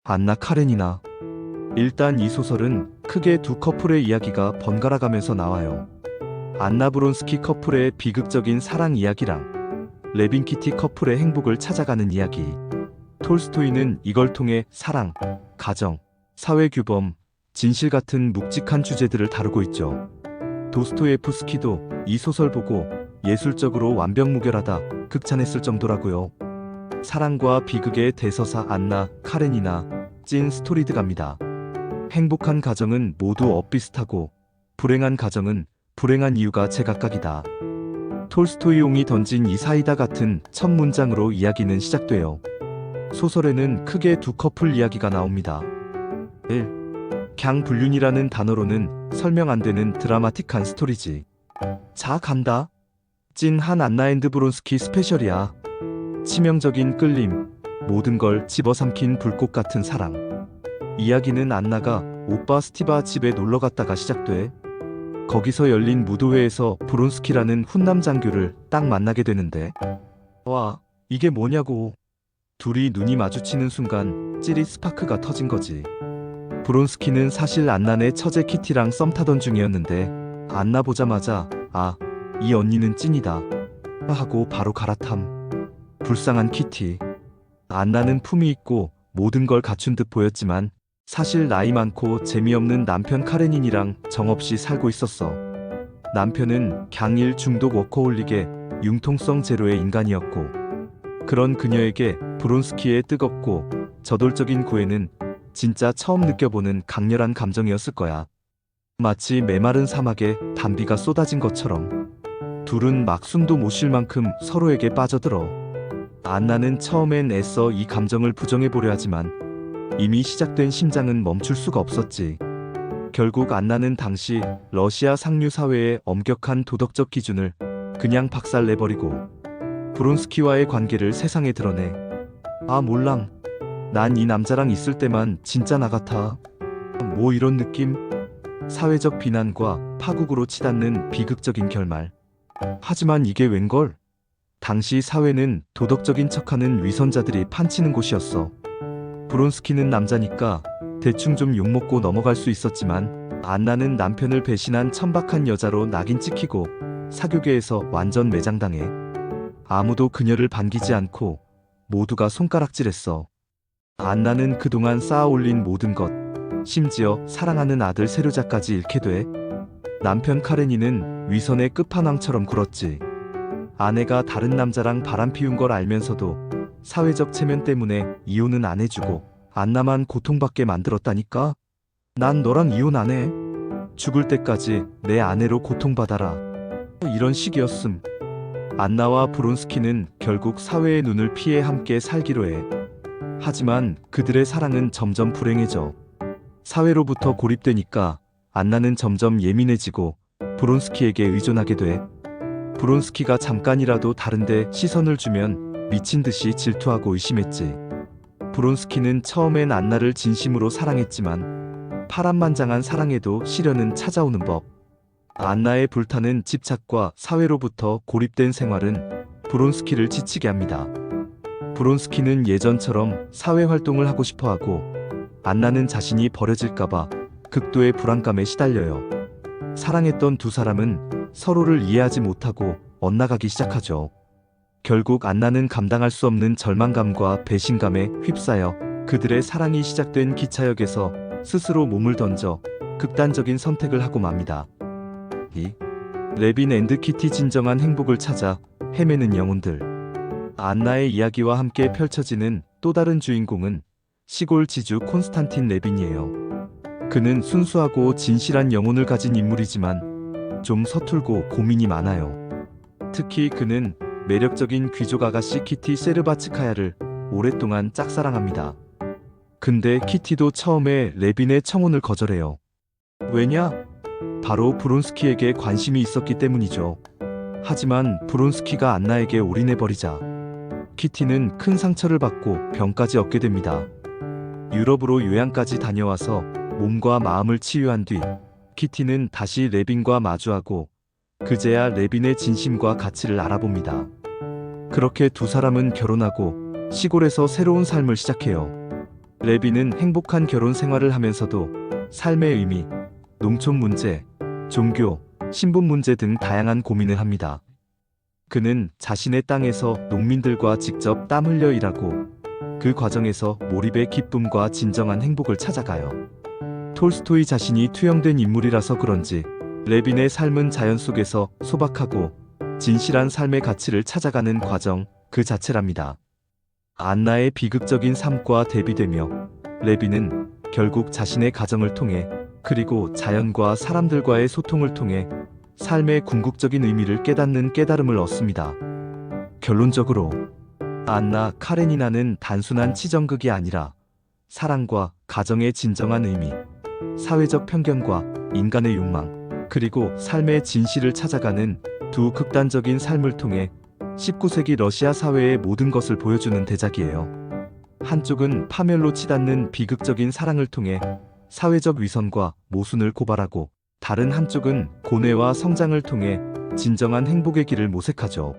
안나 카렌이나. 일단 이 소설은 크게 두 커플의 이야기가 번갈아가면서 나와요. 안나 브론스키 커플의 비극적인 사랑 이야기랑 레빈 키티 커플의 행복을 찾아가는 이야기. 톨스토이는 이걸 통해 사랑, 가정, 사회규범, 진실 같은 묵직한 주제들을 다루고 있죠. 도스토예프스키도 이 소설 보고 예술적으로 완벽무결하다 극찬했을 정도라고요. 사랑과 비극의 대서사 안나 카렌이나 찐 스토리드갑니다. 행복한 가정은 모두 엇비슷하고 불행한 가정은 불행한 이유가 제각각이다. 톨스토이용이 던진 이 사이다 같은 첫 문장으로 이야기는 시작돼요. 소설에는 크게 두 커플 이야기가 나옵니다. 1. 갱불륜이라는 단어로는 설명 안 되는 드라마틱한 스토리지. 자, 간다. 찐 한 안나 앤드 브론스키 스페셜이야. 치명적인 끌림, 모든 걸 집어삼킨 불꽃 같은 사랑. 이야기는 안나가 오빠 스티바 집에 놀러 갔다가 시작돼. 거기서 열린 무도회에서 브론스키라는 훈남 장교를 딱 만나게 되는데, 와, 이게 뭐냐고. 둘이 눈이 마주치는 순간 찌릿 스파크가 터진 거지. 브론스키는 사실 안나네 처제 키티랑 썸 타던 중이었는데 안나 보자마자 아, 이 언니는 찐이다 하고 바로 갈아탐. 불쌍한 키티. 안나는 품이 있고 모든 걸 갖춘 듯 보였지만 사실 나이 많고 재미없는 남편 카레닌이랑 정없이 살고 있었어. 남편은 갱일 중독 워커홀릭의 융통성 제로의 인간이었고, 그런 그녀에게 브론스키의 뜨겁고 저돌적인 구애는 진짜 처음 느껴보는 강렬한 감정이었을 거야. 마치 메마른 사막에 단비가 쏟아진 것처럼 둘은 막 숨도 못 쉴 만큼 서로에게 빠져들어. 안나는 처음엔 애써 이 감정을 부정해보려 하지만 이미 시작된 심장은 멈출 수가 없었지. 결국 안나는 당시 러시아 상류 사회의 엄격한 도덕적 기준을 그냥 박살내버리고 브론스키와의 관계를 세상에 드러내. 아, 몰랑. 난 이 남자랑 있을 때만 진짜 나 같아. 뭐 이런 느낌? 사회적 비난과 파국으로 치닫는 비극적인 결말. 하지만 이게 웬걸? 당시 사회는 도덕적인 척하는 위선자들이 판치는 곳이었어. 브론스키는 남자니까 대충 좀 욕먹고 넘어갈 수 있었지만 안나는 남편을 배신한 천박한 여자로 낙인 찍히고 사교계에서 완전 매장당해. 아무도 그녀를 반기지 않고 모두가 손가락질했어. 안나는 그동안 쌓아올린 모든 것, 심지어 사랑하는 아들 세르자까지 잃게 돼. 남편 카레니는 위선의 끝판왕처럼 굴었지. 아내가 다른 남자랑 바람 피운 걸 알면서도 사회적 체면 때문에 이혼은 안 해주고 안나만 고통받게 만들었다니까. 난 너랑 이혼 안 해. 죽을 때까지 내 아내로 고통받아라. 이런 식이었음. 안나와 브론스키는 결국 사회의 눈을 피해 함께 살기로 해. 하지만 그들의 사랑은 점점 불행해져. 사회로부터 고립되니까 안나는 점점 예민해지고 브론스키에게 의존하게 돼. 브론스키가 잠깐이라도 다른데 시선을 주면 미친 듯이 질투하고 의심했지. 브론스키는 처음엔 안나를 진심으로 사랑했지만 파란만장한 사랑에도 시련은 찾아오는 법. 안나의 불타는 집착과 사회로부터 고립된 생활은 브론스키를 지치게 합니다. 브론스키는 예전처럼 사회활동을 하고 싶어하고 안나는 자신이 버려질까봐 극도의 불안감에 시달려요. 사랑했던 두 사람은 서로를 이해하지 못하고 엇나가기 시작하죠. 결국 안나는 감당할 수 없는 절망감과 배신감에 휩싸여 그들의 사랑이 시작된 기차역에서 스스로 몸을 던져 극단적인 선택을 하고 맙니다. 이 레빈 앤드 키티 진정한 행복을 찾아 헤매는 영혼들. 안나의 이야기와 함께 펼쳐지는 또 다른 주인공은 시골 지주 콘스탄틴 레빈이에요. 그는 순수하고 진실한 영혼을 가진 인물이지만 좀 서툴고 고민이 많아요. 특히 그는 매력적인 귀족 아가씨 키티 세르바츠카야를 오랫동안 짝사랑합니다. 근데 키티도 처음에 레빈의 청혼을 거절해요. 왜냐? 바로 브론스키에게 관심이 있었기 때문이죠. 하지만 브론스키가 안나에게 올인해버리자 키티는 큰 상처를 받고 병까지 얻게 됩니다. 유럽으로 요양까지 다녀와서 몸과 마음을 치유한 뒤 키티는 다시 레빈과 마주하고 그제야 레빈의 진심과 가치를 알아봅니다. 그렇게 두 사람은 결혼하고 시골에서 새로운 삶을 시작해요. 레빈은 행복한 결혼 생활을 하면서도 삶의 의미, 농촌 문제, 종교, 신분 문제 등 다양한 고민을 합니다. 그는 자신의 땅에서 농민들과 직접 땀 흘려 일하고 그 과정에서 몰입의 기쁨과 진정한 행복을 찾아가요. 톨스토이 자신이 투영된 인물이라서 그런지 레빈의 삶은 자연 속에서 소박하고 진실한 삶의 가치를 찾아가는 과정 그 자체랍니다. 안나의 비극적인 삶과 대비되며 레빈은 결국 자신의 가정을 통해 그리고 자연과 사람들과의 소통을 통해 삶의 궁극적인 의미를 깨닫는 깨달음을 얻습니다. 결론적으로 안나 카레니나는 단순한 치정극이 아니라 사랑과 가정의 진정한 의미, 사회적 편견과 인간의 욕망, 그리고 삶의 진실을 찾아가는 두 극단적인 삶을 통해 19세기 러시아 사회의 모든 것을 보여주는 대작이에요. 한쪽은 파멸로 치닫는 비극적인 사랑을 통해 사회적 위선과 모순을 고발하고 다른 한쪽은 고뇌와 성장을 통해 진정한 행복의 길을 모색하죠.